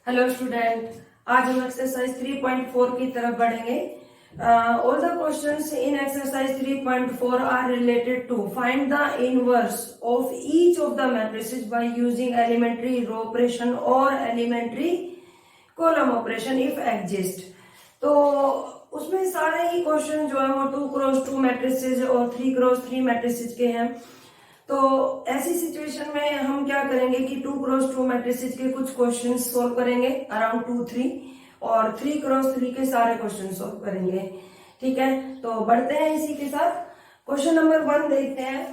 Hello student, आज हम exercise 3.4 की तरफ बढ़ेंगे। All the questions in exercise 3.4 are related to find the inverse of each of the matrices by using elementary row operation और elementary column operation if exist. तो उसमें सारे ही question जो है वो 2x2 मैट्रिसेस और 3x3 मैट्रिसेस के हैं। तो ऐसी सिचुएशन में हम क्या करेंगे कि 2x2 मैट्रिसेस के कुछ क्वेश्चन सोल्व करेंगे अराउंड 2-3 और 3x3 के सारे क्वेश्चन सोल्व करेंगे। ठीक है, तो बढ़ते हैं इसी के साथ। क्वेश्चन नंबर 1 देखते हैं।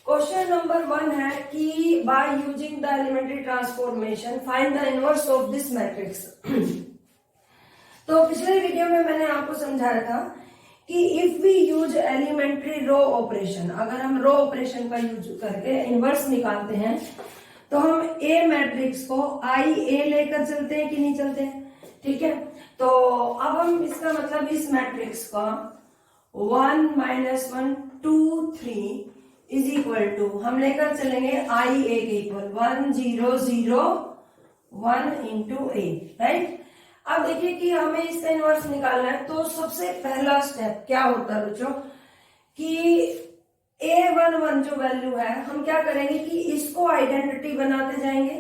क्वेश्चन नंबर 1 है कि by using the elementary transformation find the inverse of this matrix. तो पिछले वीडियो में मैंने आपको समझाया था कि if we use elementary row operation, अगर हम रो ऑपरेशन का यूज करके इनवर्स निकालते हैं तो हम ए मैट्रिक्स को आई ए लेकर चलते हैं कि नहीं चलते हैं। ठीक है, तो अब हम इसका मतलब इस मैट्रिक्स का 1 - 1 2 3 इज इक्वल टू हम लेकर चलेंगे आई ए के इक्वल 1 0 0 1 इंटू ए। राइट, अब देखिए कि हमें इसका इनवर्स निकालना है। तो सबसे पहला स्टेप क्या होता है बच्चों कि A11 जो वैल्यू है हम क्या करेंगे कि इसको आइडेंटिटी बनाते जाएंगे।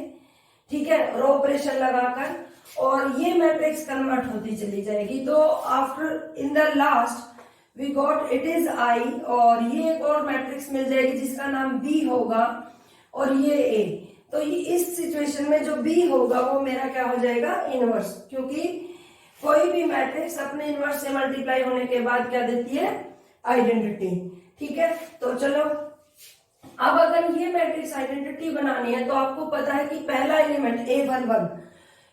ठीक है, रो ऑपरेशन लगाकर, और ये मैट्रिक्स कन्वर्ट होती चली जाएगी। तो after in the last we got it is I, और ये एक और मैट्रिक्स मिल जाएगी जिसका नाम बी होगा और ये ए। तो इस सिचुएशन में जो बी होगा वो मेरा क्या हो जाएगा, इनवर्स, क्योंकि कोई भी मैट्रिक्स अपने इनवर्स से मल्टीप्लाई होने के बाद क्या देती है, आइडेंटिटी। ठीक है, तो चलो अब अगर ये मैट्रिक्स आइडेंटिटी बनानी है तो आपको पता है कि पहला element A11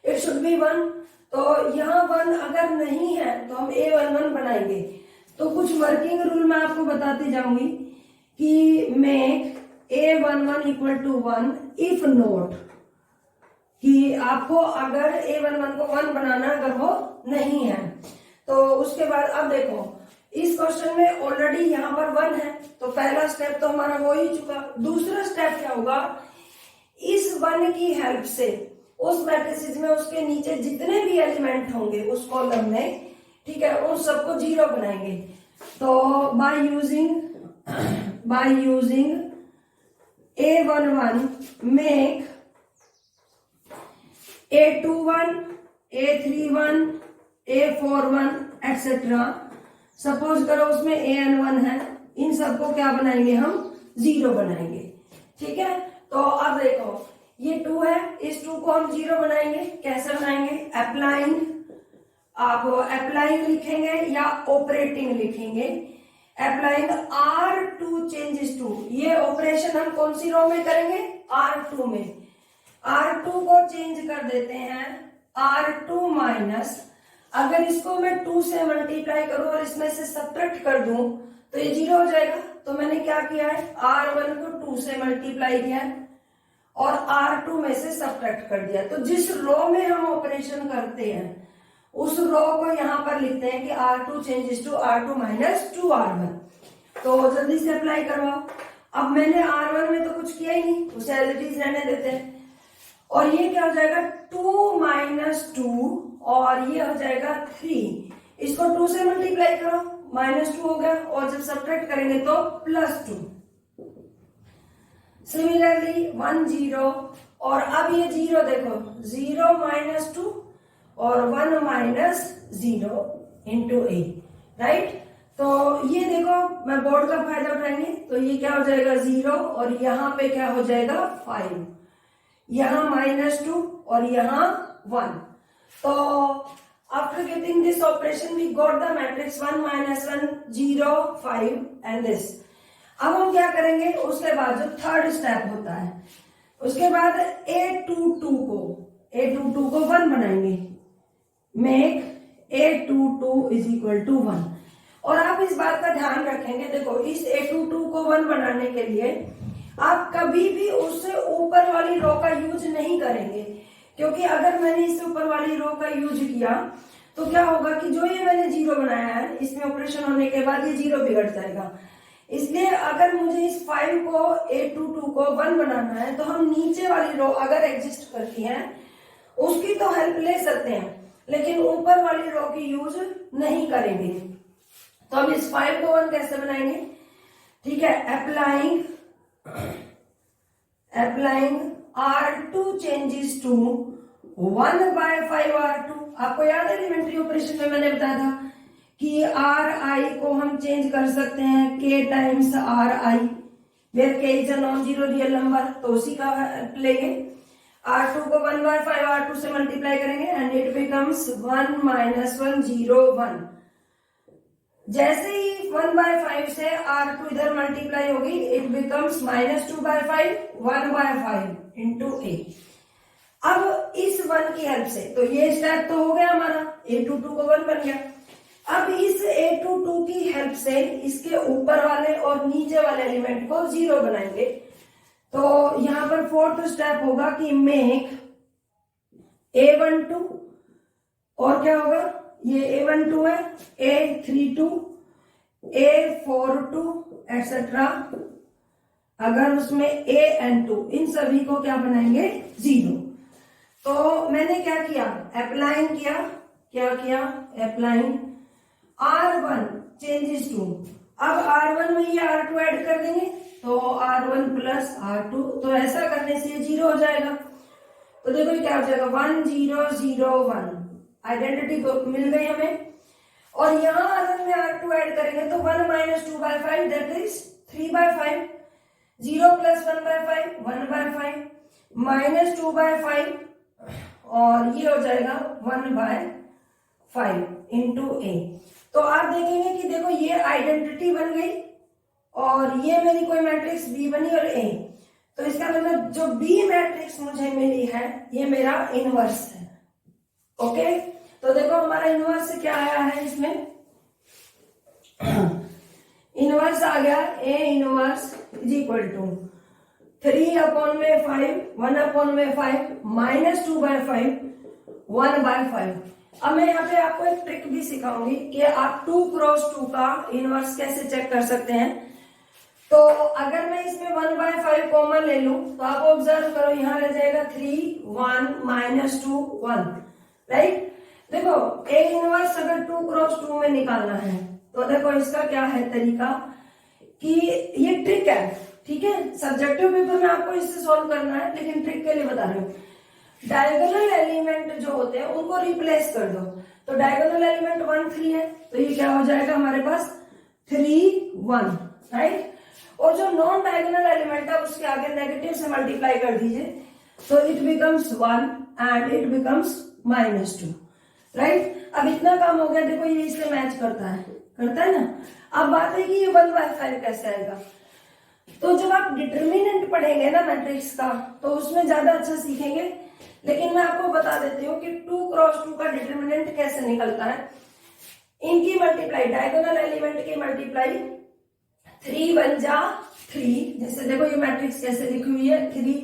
it should be 1। तो यहाँ 1 अगर नहीं है तो हम A11 बनाएंगे। तो कुछ वर्किंग रूल मैं आपको बताती जाऊंगी कि make A11 equal to 1 if not, कि आपको अगर A11 को 1 बनाना अगर वो नहीं है तो उसके बाद अब देखो इस क्वेश्चन में ऑलरेडी यहाँ पर 1 है तो पहला स्टेप तो हमारा हो ही चुका। दूसरा स्टेप क्या होगा, इस 1 की हेल्प से उस मैट्रिसेस में उसके नीचे जितने भी एलिमेंट होंगे उस कॉलम में, ठीक है, उन सबको 0 बनाएंगे। तो by using A11 make A21 A31 A41 etcetera. Suppose करो उसमें AN1 है, इन सबको क्या बनाएंगे हम, 0 बनाएंगे। ठीक है, तो अब देखो ये 2 है, इस 2 को हम 0 बनाएंगे। कैसे बनाएंगे, अप्लाइंग, आप अप्लाइंग लिखेंगे या ऑपरेटिंग लिखेंगे। अप्लाइंग R2 चेंजेस टू, ये ऑपरेशन हम कौन सी रो में करेंगे, R2 में। R2 को चेंज कर देते हैं R2 माइनस, अगर इसको मैं 2 से मल्टीप्लाई करूं और इसमें से सब्ट्रैक्ट कर दूं तो ये 0 हो जाएगा। तो मैंने क्या किया है, R1 को 2 से मल्टीप्लाई किया है और R2 में से सब्ट्रैक्ट कर दिया। तो जिस रो में हम ऑपरेशन करते हैं उस रो को यहां पर लिखते हैं कि R2 changes to R2 minus 2R1। तो जल्दी से अप्लाई करवाओ। अब मैंने R1 में तो कुछ किया ही नहीं, उसे एज इट इज रहने देते हैं। और ये क्या हो जाएगा, 2 - 2 और ये हो जाएगा 3। इसको 2 से मल्टीप्लाई करो, -2 हो गया, और जब सब्ट्रैक्ट करेंगे तो +2। सिमिलरली 1 0, और अब ये 0 देखो, 0 - 2 और 1 - 0 इंटू ए। राइट, तो ये देखो मैं बोर्ड का फायदा उठाएंगे तो ये क्या हो जाएगा 0, और यहाँ पे क्या हो जाएगा 5, यहाँ -2 और यहाँ 1। तो after getting this operation we got the matrix 1 - 1 0 5 and this. अब हम क्या करेंगे, उसके बाद जो थर्ड स्टेप होता है उसके बाद A22 को 1 बनाएंगे। Make A22 is equal to 1। और आप इस बात का ध्यान रखेंगे, देखो इस A22 को 1 बनाने के लिए आप कभी भी उससे ऊपर वाली रो का यूज नहीं करेंगे, क्योंकि अगर मैंने इससे ऊपर वाली रो का यूज किया तो क्या होगा कि जो ये मैंने 0 बनाया है इसमें ऑपरेशन होने के बाद ये 0 बिगड़ जाएगा। इसलिए अगर मुझे इस 5 को A22 को 1 बनाना है तो हम नीचे वाली रो अगर एग्जिस्ट करती है उसकी तो हेल्प ले सकते हैं, लेकिन ऊपर वाली रो की यूज नहीं करेंगे। तो अब इस 5 को 1 कैसे बनाएंगे? ठीक है, applying R2 changes to 1/5 R2। आपको याद है एलिमेंट्री ऑपरेशन में मैंने बताया था कि Ri को हम चेंज कर सकते हैं K times Ri, where K is a non zero real number, तो उसी का लेंगे। R2 को 1/5 R2 से मल्टीप्लाई करेंगे एंड इट बिकम्स 1 - 1 0 1। जैसे ही 1/5 से R2 इधर मल्टीप्लाई होगी इट बिकम्स -2/5 1/5 इंटू A। अब इस 1 की हेल्प से, तो ये स्टेप तो हो गया हमारा, A22 को 1 बन गया। अब इस A22 की हेल्प से इसके ऊपर वाले और नीचे वाले एलिमेंट को 0 बनाएंगे। तो यहां पर फोर्थ स्टेप होगा कि मेक A12, और क्या होगा, ये A12 है, A32, A42 एक्सेट्रा, अगर उसमें AN2, इन सभी को क्या बनाएंगे 0। तो मैंने क्या किया, अप्लाइंग किया, क्या किया, अप्लाइंग R1 चेंजेस टू, अब R1 में ये R2 ऐड कर देंगे तो R1 प्लस R2, तो ऐसा करने से ये 0 हो जाएगा। तो देखो ये क्या हो जाएगा 1 0 0 1, आइडेंटिटी मिल गई हमें। और यहाँ अगर में R2 ऐड करेंगे तो 1 - 2/5 दैट इज 3/5, 0 + 1/5 1/5 -2/5, और ये हो जाएगा 1/5 इंटू A। तो आप देखेंगे कि देखो ये आइडेंटिटी बन गई और ये मेरी कोई मैट्रिक्स B बनी और A। तो इसका मतलब जो B मैट्रिक्स मुझे मिली है ये मेरा इनवर्स है। ओके, तो देखो हमारा इनवर्स क्या आया है इसमें, इनवर्स आ गया A inverse is equal to 3/5 1/5 -2/5 1/5। अब मैं यहाँ पे आपको एक ट्रिक भी सिखाऊंगी कि आप 2 × 2 का इनवर्स कैसे चेक कर सकते हैं। तो अगर मैं इसमें 1/5 कॉमन ले लूं तो आप ऑब्जर्व करो, यहां रह जाएगा 3 1 -2 1, राइट। देखो A इनवर्स अगर 2 × 2 में निकालना है तो देखो इसका क्या है तरीका, कि ये ट्रिक है, ठीक है, सब्जेक्टिव पेपर में आपको इससे सॉल्व करना है, लेकिन ट्रिक के लिए बता रही हूँ। डायगोनल एलिमेंट जो होते हैं उनको रिप्लेस कर दो। तो डायगोनल एलिमेंट 1 3 है, तो ये क्या हो जाएगा हमारे पास 3 1, राइट। और जो नॉन डायगोनल एलिमेंट है उसके आगे नेगेटिव से मल्टीप्लाई कर दीजिए, तो it becomes 1 and it becomes -2, right. अब इतना काम हो गया, देखो ये इससे मैच करता है ना। अब बात है कि ये 1/5 कैसे आएगा। तो जब आप डिटर्मिनेंट पढ़ेंगे ना मैट्रिक्स का तो उसमें ज्यादा अच्छा सीखेंगे, लेकिन मैं आपको बता देती हूँ कि 2 × 2 का डिटर्मिनेंट कैसे निकलता है। इनकी मल्टीप्लाई, डायगोनल एलिमेंट की मल्टीप्लाई 3 1 जा 3, जैसे देखो ये मैट्रिक्स कैसे लिखी हुई है 3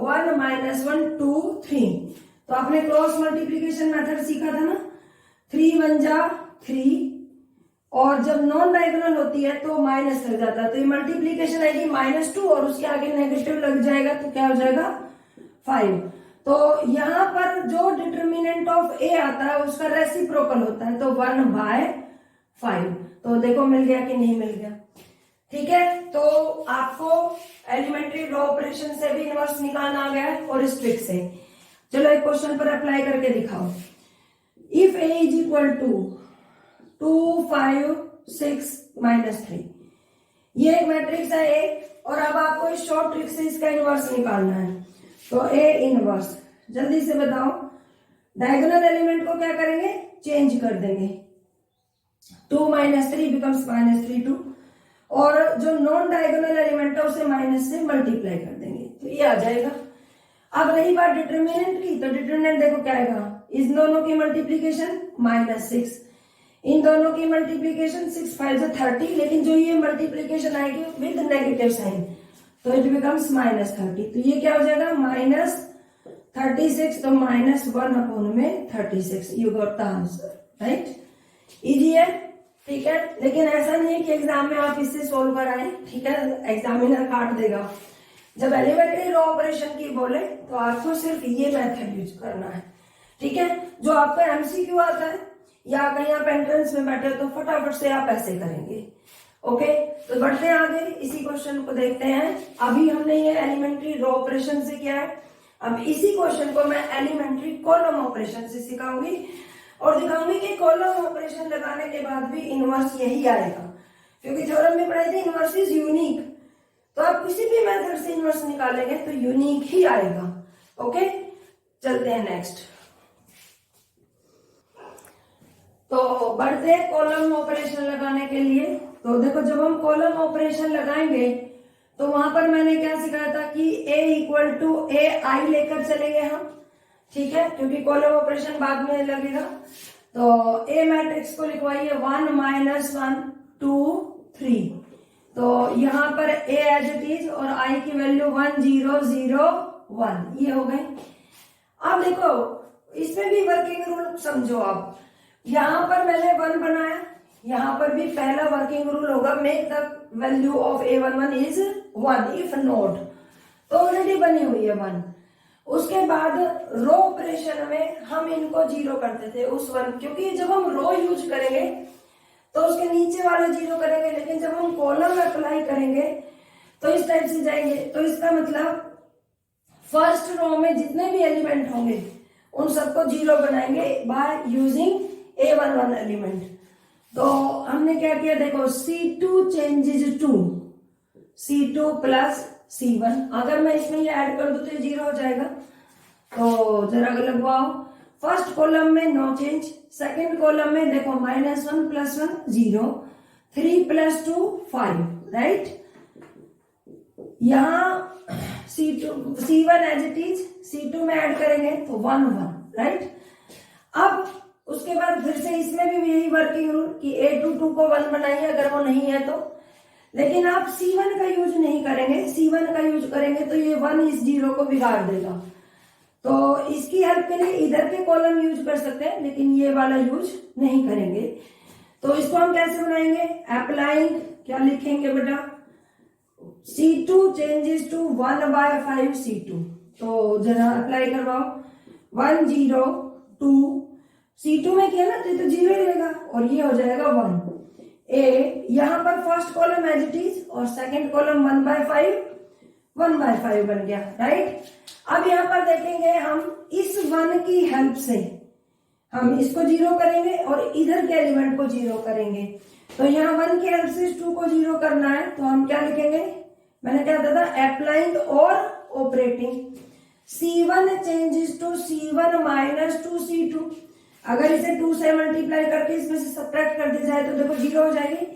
1 -1 2 3। तो आपने क्रॉस मल्टीप्लीकेशन मेथड सीखा था ना, 3 1 जा 3, और जब नॉन डायगोनल होती है तो माइनस लग जाता है, तो ये मल्टीप्लीकेशन आएगी -2 और उसके आगे नेगेटिव लग जाएगा, तो क्या हो जाएगा 5। तो यहां पर जो डिटर्मिनेंट ऑफ A आता है उसका रेसिप्रोकल होता है, तो 1/5। तो देखो मिल गया कि नहीं मिल गया, ठीक है। तो आपको एलिमेंट्री रो ऑपरेशन से भी इनवर्स निकालना आ गया है और इस ट्रिक से। चलो एक क्वेश्चन पर अप्लाई करके दिखाओ। If A is equal to 2 5 6 -3, ये एक मैट्रिक्स है A, और अब आपको इस शॉर्ट ट्रिक से इसका इनवर्स निकालना है। तो A इनवर्स जल्दी से बताओ, डायगोनल एलिमेंट को क्या करेंगे, चेंज कर देंगे, 2 - 3 बिकम्स -3 2, और जो नॉन डायगोनल एलिमेंट है उसे माइनस से मल्टीप्लाई कर देंगे, तो ये आ जाएगा। अब रही बात डिटर्मिनेंट की, तो डिटर्मिनेंट देखो क्या आएगा, इन दोनों की मल्टीप्लीकेशन -6, इन दोनों की मल्टीप्लीकेशन 6 5 30, लेकिन जो ये मल्टीप्लीकेशन आएगी विद नेगेटिव साइन, तो इट बिकम्स -30। तो ये क्या हो जाएगा -36, तो -1/36, you got the answer, right. Easy है। ठीक है। लेकिन ऐसा नहीं है कि एग्जाम में आप इससे सोल्व कराएं, ठीक है, एग्जामिनर काट देगा। जब एलिमेंट्री रो ऑपरेशन की बोले तो आपको सिर्फ ये मेथड यूज करना है, ठीक है। जो आपका एमसीक्यू आता है या कहीं आप एंट्रेंस में बैठे हो तो फटाफट से आप ऐसे करेंगे। ओके, तो बढ़ते हैं आगे, इसी क्वेश्चन को देखते हैं। अभी हमने ये एलिमेंट्री रो ऑपरेशन से किया है, अब इसी क्वेश्चन को मैं एलिमेंट्री कॉलम ऑपरेशन से सिखाऊंगी और दिखाऊंगी कि कॉलम ऑपरेशन लगाने के बाद भी इनवर्स यही आएगा, क्योंकि थ्योरम में पढ़ाई थी इनवर्स इज यूनिक, तो आप किसी भी मेथड से इनवर्स निकालेंगे तो यूनिक ही आएगा। ओके, चलते हैं नेक्स्ट। तो बढ़ते हैं कॉलम ऑपरेशन लगाने के लिए। तो देखो, जब हम कॉलम ऑपरेशन लगाएंगे तो वहां पर मैंने क्या सिखाया था कि a इक्वल टू ए आई लेकर चलेंगे हम, ठीक है, क्योंकि कॉलम ऑपरेशन बाद में लगेगा। तो ए मैट्रिक्स को लिखवाइए 1 -1 2 3। तो यहाँ पर a एज इट इज और i की वैल्यू 1 0 0 1, ये हो गए। अब देखो, इसमें भी वर्किंग रूल समझो आप। यहाँ पर मैंने 1 बनाया, यहाँ पर भी पहला वर्किंग रूल होगा make the value of a11 is 1 if not, तो ऑलरेडी बनी हुई है 1। उसके बाद रो ऑपरेशन में हम इनको 0 करते थे उस 1, क्योंकि जब हम रो यूज करेंगे तो उसके नीचे वाले 0 करेंगे, लेकिन जब हम कॉलम अप्लाई करेंगे तो इस टाइप से जाएंगे। तो इसका मतलब फर्स्ट रो में जितने भी एलिमेंट होंगे उन सबको 0 बनाएंगे बाय यूजिंग a11 एलिमेंट। तो हमने क्या किया, देखो C2 changes to C2 plus C1, अगर मैं इसमें ये ऐड कर दूं तो 0 हो जाएगा। तो जरा लगवाओ, फर्स्ट कॉलम में नो चेंज, सेकेंड कॉलम में देखो -1 + 1 0, 3 + 2 5, राइट। यहाँ C1 as it is, C2 में ऐड करेंगे तो 1 1, राइट। अब उसके बाद फिर से इसमें भी यही वर्किंग रूल कि a22 को 1 बनाइए अगर वो नहीं है तो, लेकिन आप C1 का यूज नहीं करेंगे, C1 का यूज करेंगे तो ये 1 इस 0 को बिगाड़ देगा। तो इसकी हेल्प के लिए इधर के कॉलम यूज कर सकते हैं, लेकिन ये वाला यूज नहीं करेंगे। तो इसको हम कैसे बनाएंगे, अप्लाइंग, क्या लिखेंगे बेटा, C2 चेंजेस टू 1/5 C2। तो जरा अप्लाई करवाओ, 1 0 2, C2 में किया ना तो 0 ही रहेगा और ये हो जाएगा 1। यहाँ पर first column as it is और सेकेंड कॉलम 1/5 बन गया, राइट। अब यहाँ पर देखेंगे हम इस 1 की हेल्प से हम इसको 0 करेंगे और इधर के एलिमेंट को 0 करेंगे। तो यहाँ 1 की हेल्प से 2 को 0 करना है, तो हम क्या लिखेंगे, मैंने क्या था अप्लाइंग और operating. C1 changes to C1 - 2 C2, अगर इसे 2 से मल्टीप्लाई करके इसमें से सब्ट्रैक्ट कर दिया जाए तो देखो 0 हो जाएगी।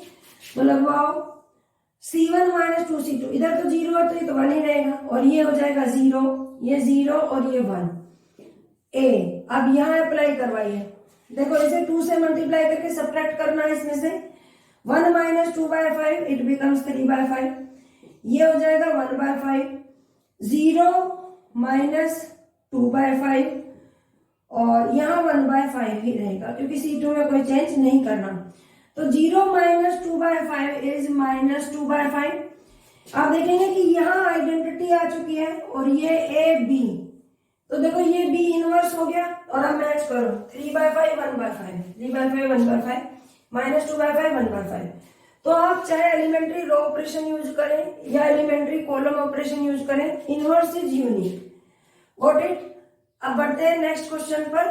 तो लगवाओ C1 - 2 C2, इधर तो 0 है तो ये तो 1 ही रहेगा और ये हो जाएगा 0, ये 0 और ये 1 a। अब यहाँ अप्लाई करवाइए, देखो इसे 2 से मल्टीप्लाई करके सब्ट्रैक्ट करना है इसमें से, 1 - 2/5 इट बिकम्स 3/5, ये हो जाएगा 1/5, 0 - 2/5 और यहाँ 1/5 ही रहेगा क्योंकि C2 में कोई चेंज नहीं करना। तो 0 - 2/5 इज -2/5। आप देखेंगे कि यहाँ आइडेंटिटी आ चुकी है और ये AB, तो देखो ये B इनवर्स हो गया और अब मैच करो 3/5 1/5, 3/5 1/5, -2/5 1/5। तो आप चाहे एलिमेंट्री रो ऑपरेशन यूज करें या एलिमेंट्री कॉलम ऑपरेशन यूज करें, inverse is unique. Got it. अब बढ़ते हैं नेक्स्ट क्वेश्चन पर।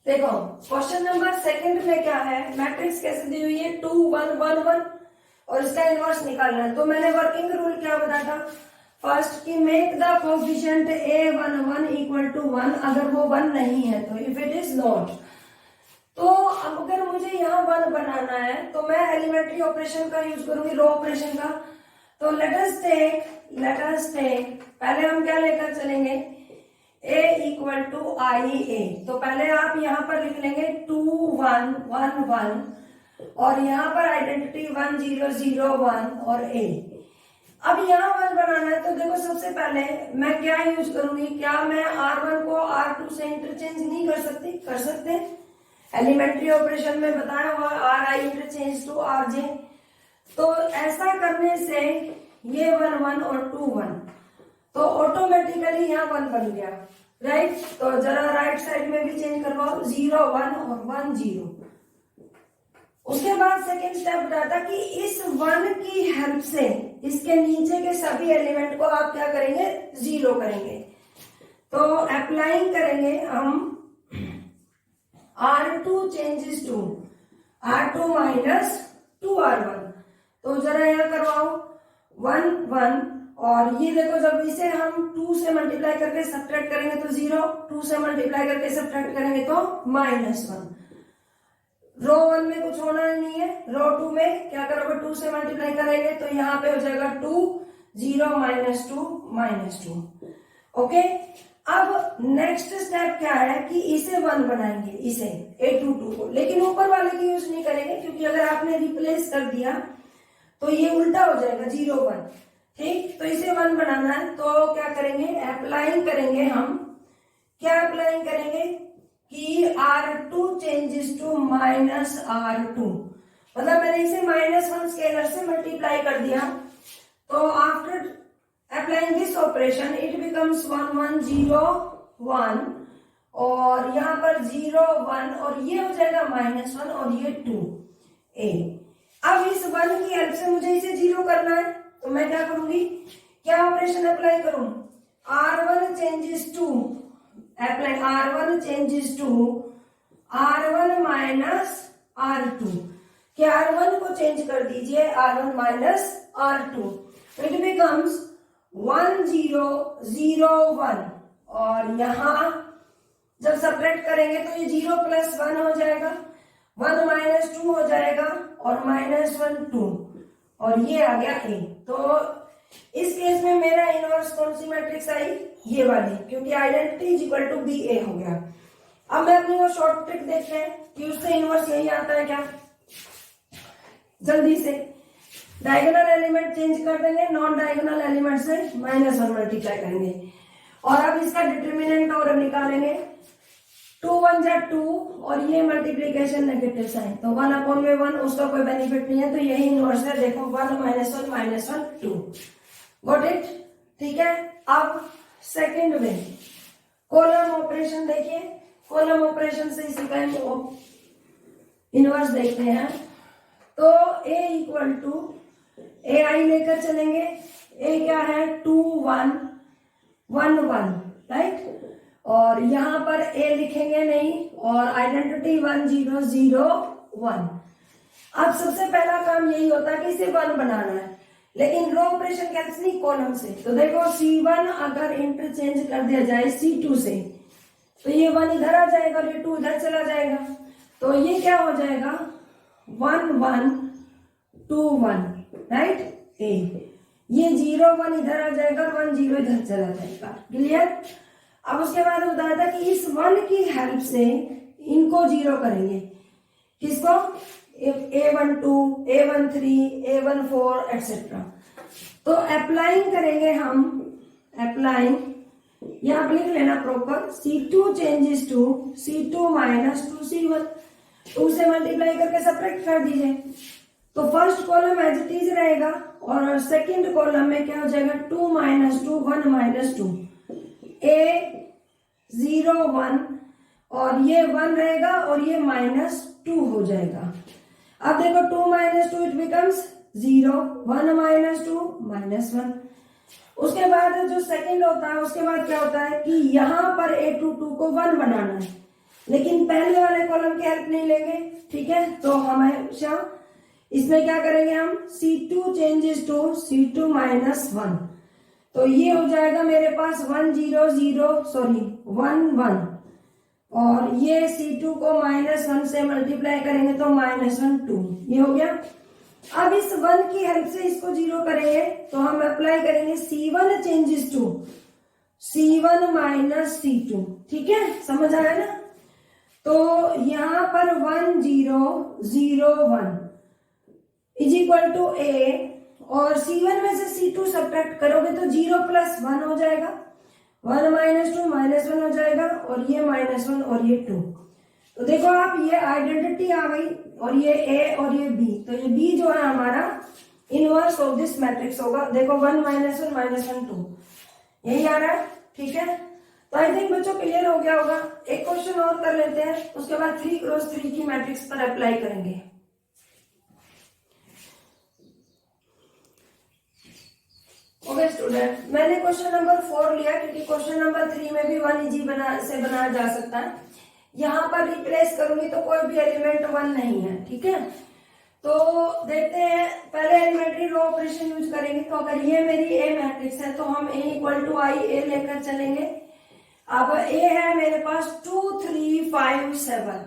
देखो क्वेश्चन नंबर सेकंड में क्या है, मैट्रिक्स कैसे दी हुई है 2 1 1 1 और इसका इनवर्स निकालना है। तो मैंने वर्किंग रूल क्या बताया था, फर्स्ट की make the coefficient a11 equal to 1, अगर वो 1 नहीं है तो इफ इट इज नॉट। तो अब अगर मुझे यहाँ 1 बनाना है तो मैं एलिमेंट्री ऑपरेशन का यूज करूंगी, रो ऑपरेशन का। तो लेट अस टेक पहले हम क्या लेकर चलेंगे, a इक्वल टू IA। तो पहले आप यहाँ पर लिख लेंगे 2 1 1 1 और यहाँ पर आइडेंटिटी 1 0 0 1 और a। अब यहाँ वन बनाना है, तो देखो सबसे पहले मैं क्या यूज करूंगी, क्या मैं R1 को R2 से इंटरचेंज नहीं कर सकती? कर सकते हैं, एलिमेंट्री ऑपरेशन में बताया हुआ RI इंटरचेंज टू RJ। तो ऐसा करने से ये 1 1 और 2 1, तो ऑटोमेटिकली यहाँ 1 बन गया, राइट। तो जरा राइट साइड में भी चेंज करवाओ, 0 1 और 1 0। उसके बाद सेकेंड स्टेप बताता कि इस 1 की हेल्प से इसके नीचे के सभी एलिमेंट को आप क्या करेंगे? 0 करेंगे। तो अप्लाइंग करेंगे हम R2 changes to R2 minus 2R1। तो जरा यहाँ करवाओ 1 1, और ये देखो जब इसे हम 2 से मल्टीप्लाई करके सब्ट्रैक्ट करेंगे तो 0, 2 से मल्टीप्लाई करके सब्ट्रैक्ट करेंगे तो -1। रो 1 में कुछ होना नहीं है, रो 2 में क्या करोगे? 2 से मल्टीप्लाई करेंगे तो यहाँ पे हो जाएगा 2 0 -2 -2। ओके, अब नेक्स्ट स्टेप क्या है कि इसे 1 बनाएंगे, इसे A22 को, लेकिन ऊपर वाले की यूज नहीं करेंगे क्योंकि अगर आपने रिप्लेस कर दिया तो ये उल्टा हो जाएगा 0 1, ठीक। तो इसे 1 बनाना है, तो क्या करेंगे? अप्लाइंग करेंगे हम, क्या अप्लाइंग करेंगे कि R2 चेंजेस टू -R2, मतलब मैंने इसे -1 स्केलर से मल्टीप्लाई कर दिया। तो after applying this operation it becomes 1 1 0 1, और यहाँ पर 0 1, और ये हो जाएगा -1 और ये 2 A। अब इस 1 की हेल्प से मुझे इसे 0 करना है, तो मैं क्या करूंगी? क्या ऑपरेशन अप्लाई करूं? R1 changes to, apply R1 changes to R1 minus R2, कि R1 को चेंज कर दीजिए R1 minus R2। It becomes 1 0 0 1, और यहां जब सब्ट्रैक्ट करेंगे तो ये 0 + 1 हो जाएगा, 1 -2 हो जाएगा, और -1 2, और ये आ गया A। तो इस केस में मेरा इनवर्स कौन सी मैट्रिक्स आई? ये वाली, क्योंकि आइडेंटिटी इक्वल टू BA हो गया। अब मैं अपनी वो शॉर्ट ट्रिक देखते हैं कि उससे इनवर्स यही आता है क्या। जल्दी से डायगोनल एलिमेंट चेंज कर देंगे, नॉन डायगोनल एलिमेंट से -1 मल्टीप्लाई करेंगे, और अब इसका डिटर्मिनेंट और निकालेंगे। 2 1 जा 2, और ये मल्टीप्लीकेशन नेगेटिव साइन, तो 1/1, उसका कोई बेनिफिट नहीं है, तो यही इनवर्स है। देखो 1 -1 2, गॉट इट, ठीक है। अब सेकेंड में कॉलम ऑपरेशन देखिए, कॉलम ऑपरेशन से इसी का इनवर्स देखते हैं। तो A इक्वल टू AI लेकर चलेंगे, A क्या है? 2 1 1 1, राइट, और यहां पर A लिखेंगे नहीं, और आइडेंटिटी 1 0 0 1। अब सबसे पहला काम यही होता है कि इसे 1 बनाना है, लेकिन रो ऑपरेशन कैसे? नहीं, कॉलम से। तो देखो C1 अगर इंटरचेंज कर दिया जाए C2 से, तो ये 1 इधर आ जाएगा और ये 2 इधर चला जाएगा, तो ये क्या हो जाएगा? 1 1 2 1, राइट, A। ये 0 1 इधर आ जाएगा और 1 0 इधर चला जाएगा, क्लियर। अब उसके बाद बताया था कि इस 1 की हेल्प से इनको 0 करेंगे, किसको? A12 A13 A14 etcetera. तो अप्लाइंग करेंगे हम, अप्लाइंग यहाँ पर लिख लेना proper, C2 changes to C2 minus 2C1, 2 से मल्टीप्लाई करके सब्ट्रैक्ट कर दीजिए। तो first column as it is रहेगा, और सेकंड कॉलम में क्या हो जाएगा? 2 -2 1 -2, A 0 1, और ये 1 रहेगा और ये -2 हो जाएगा। अब देखो 2 -2 इट बिकम्स 0, 1 -2 -1। उसके बाद जो सेकंड होता है, उसके बाद क्या होता है कि यहाँ पर A22 को 1 बनाना है, लेकिन पहले वाले कॉलम की हेल्प नहीं लेंगे, ठीक है। तो हमेशा इसमें क्या करेंगे हम? C2 चेंजेस टू C2 -1, तो ये हो जाएगा मेरे पास 1 0 0 सॉरी 1 1, और ये C2 को -1 से मल्टीप्लाई करेंगे तो -1 2, ये हो गया। अब इस 1 की हेल्प से इसको 0 करेंगे, तो हम अप्लाई करेंगे C1 changes to C1 -C2, ठीक है, समझ आ रहा है ना। तो यहां पर 1 0 0 1 इज इक्वल टू A, और C1 में से C2 सब सब्ट्रैक्ट करोगे तो 0 प्लस 1 हो जाएगा, 1 माइनस 2 माइनस 1 हो जाएगा, और ये माइनस 1 और ये 2। तो देखो आप, ये आइडेंटिटी आ गई, और ये ए और ये बी, तो ये बी जो है हमारा इनवर्स ऑफ दिस मैट्रिक्स होगा। देखो 1 माइनस 1 माइनस 1 2, यही आ रहा है, ठीक है। तो आई थिंक बच्चों क्लियर हो गया होगा। एक क्वेश्चन और कर लेते हैं, उसके बाद 3x3 की मैट्रिक्स पर अप्लाई करेंगे। ओके स्टूडेंट, मैंने क्वेश्चन नंबर 4 लिया, क्योंकि क्वेश्चन नंबर 3 में भी 1 इजी बनाया जा सकता है। यहाँ पर रिप्लेस करूंगी तो कोई भी एलिमेंट 1 नहीं है, ठीक है। तो देखते हैं, पहले एलिमेंट्री रो ऑपरेशन यूज करेंगे। तो अगर ये मेरी ए मैट्रिक्स है तो हम a इक्वल टू आई ए लेकर चलेंगे। अब ए है मेरे पास 2 3 5 7।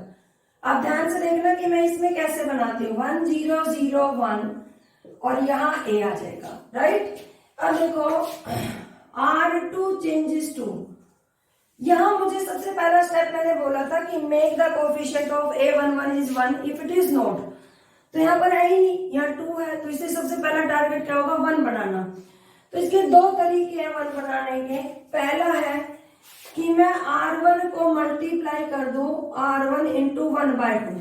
अब ध्यान से देखना कि मैं इसमें कैसे बनाती हूँ, 1 0 0 1 और यहाँ a आ जाएगा, राइट। अब देखो R2 चेंजेस टू, यहां मुझे सबसे पहला स्टेप मैंने बोला था कि make the coefficient of A11 is 1 if it is not. तो यहाँ पर है ही नहीं, यहाँ 2 है, तो इससे सबसे पहला टारगेट क्या होगा, 1 बनाना। तो इसके दो तरीके हैं 1 बनाने के। पहला है कि मैं R1 को मल्टीप्लाई कर दूं R1 इंटू 1/2,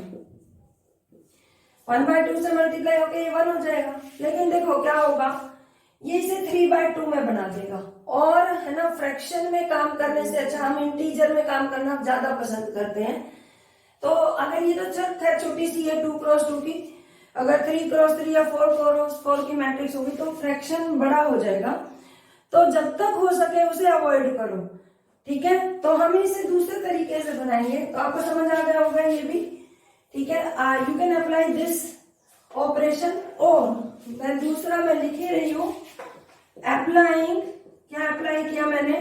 1/2 से मल्टीप्लाई होके ये 1 हो जाएगा। लेकिन देखो क्या होगा, ये इसे 3/2 में बना देगा, और है ना, फ्रैक्शन में काम करने से अच्छा हम इंटीजर में काम करना ज्यादा पसंद करते हैं। तो अगर ये तो खैर छोटी सी है 2x2 की, अगर 3x3 या 4x4 की मैट्रिक्स होगी तो फ्रैक्शन बड़ा हो जाएगा। तो जब तक हो सके उसे अवॉइड करो, ठीक है। तो हम इसे दूसरे तरीके से बनाएंगे, तो आपको समझ आ गया होगा ये भी, ठीक है। You can apply this operation. और मैं दूसरा मैं लिख ही रही हूं, अप्लाइंग, क्या अप्लाई किया मैंने,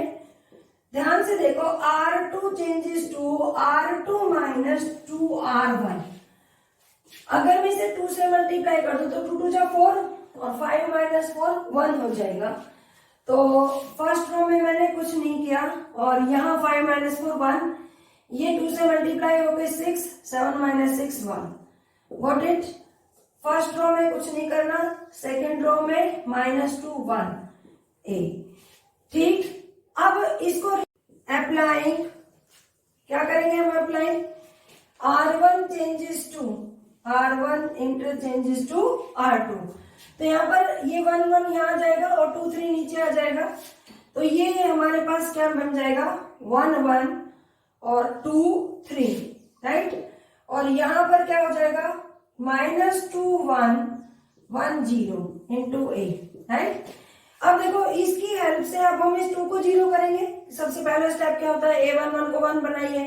ध्यान से देखो, R2 changes to R2 minus 2R1। अगर मैं इसे 2 से मल्टीप्लाई कर दूं तो 2 2 जा 4 और 5 माइनस 4 1 हो जाएगा। तो फर्स्ट रो में मैंने कुछ नहीं किया, और यहाँ 5 माइनस 4 1, ये 2 से मल्टीप्लाई हो गए 6, 7 minus 6 1। Got it. First row में कुछ नहीं करना, सेकेंड रो में -2 1 ए, ठीक। अब इसको अप्लाइंग, क्या करेंगे हम, applying R1 changes to R1 interchanges to R2। तो यहाँ पर ये 1 1 यहाँ आ जाएगा और 2 3 नीचे आ जाएगा। तो ये हमारे पास क्या बन जाएगा, 1 1 और 2 3, राइट। और यहाँ पर क्या हो जाएगा, -2 1 1 0 इंटू ए, राइट। अब देखो इसकी हेल्प से अब हम इस 2 को 0 करेंगे। सबसे पहला स्टेप क्या होता है, A11 को 1 बनाइए,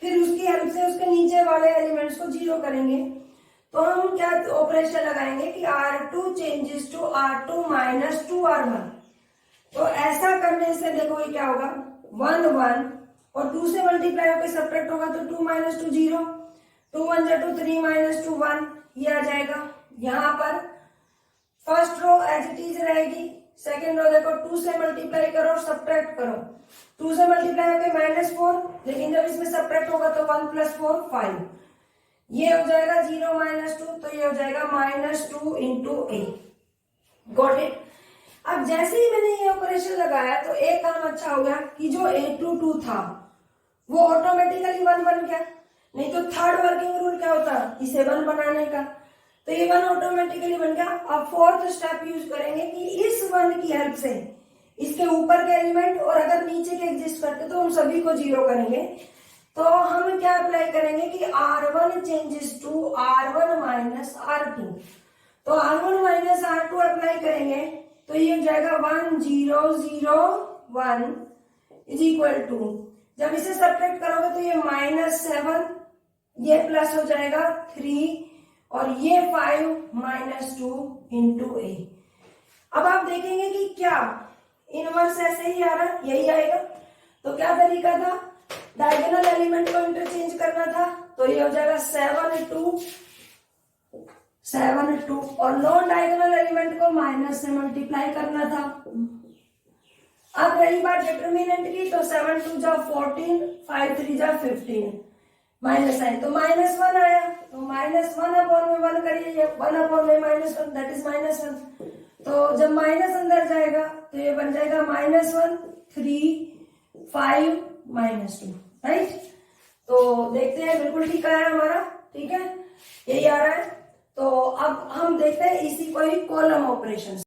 फिर उसकी हेल्प से उसके नीचे वाले एलिमेंट्स को 0 करेंगे। तो हम क्या ऑपरेशन लगाएंगे कि R2 changes to R2 minus 2R1। तो ऐसा करने से देखो ये क्या होगा, 1 1 और 2 से मल्टीप्लाई होकर सब्ट्रैक्ट होगा तो 2 माइनस 2 0, 2 1 जा 2 3 माइनस 2 1, ये आ जाएगा। यहाँ पर first row as it is रहेगी, सेकेंड रो देखो 2 से मल्टीप्लाई करो और सब्ट्रैक्ट करो, 2 से मल्टीप्लाई होकर -4, लेकिन जब इसमें सब्ट्रैक्ट होगा तो 1 + 4 5, ये हो जाएगा 0 - 2, तो ये हो जाएगा -2 इंटू ए। Got it. अब जैसे ही मैंने ये ऑपरेशन लगाया तो एक काम अच्छा हो गया कि जो A22 था वो ऑटोमेटिकली 1 बन गया। नहीं तो थर्ड वर्किंग रूल क्या होता, इसे 1 बनाने का, तो ये 1 ऑटोमेटिकली बन गया। अब फोर्थ स्टेप यूज करेंगे कि इस 1 की हेल्प से इसके ऊपर के एलिमेंट और अगर नीचे के एग्जिस्ट करते तो हम सभी को 0 करेंगे। तो हम क्या अप्लाई करेंगे कि R1 changes to R1 minus R2। तो R1 माइनस R2 अप्लाई करेंगे तो ये हो जाएगा 1 0 0 1 इज इक्वल टू, जब इसे सब्ट्रैक्ट करोगे तो ये -7, ये प्लस हो जाएगा 3 और ये 5 - 2 इंटू ए। अब आप देखेंगे कि क्या इनवर्स ऐसे ही आ रहा है, यही आएगा। तो क्या तरीका था, डायगोनल एलिमेंट को इंटरचेंज करना था, तो ये हो जाएगा 7 2 और नॉन डायगोनल एलिमेंट को माइनस से मल्टीप्लाई करना था। अब रही बात डिटरमिनेंट की, तो 7 2 जा 14, 5 3 जा 15, माइनस आए तो -1 आया, तो -1 अपॉन में 1 करिए, 1 अपॉन में -1 दैट इज -1। तो जब माइनस अंदर जाएगा तो ये बन जाएगा -1 3 5 -2, राइट। तो देखते हैं, बिल्कुल ठीक आया हमारा, ठीक है, यही आ रहा है। तो अब हम देखते हैं इसी को ही कॉलम ऑपरेशन।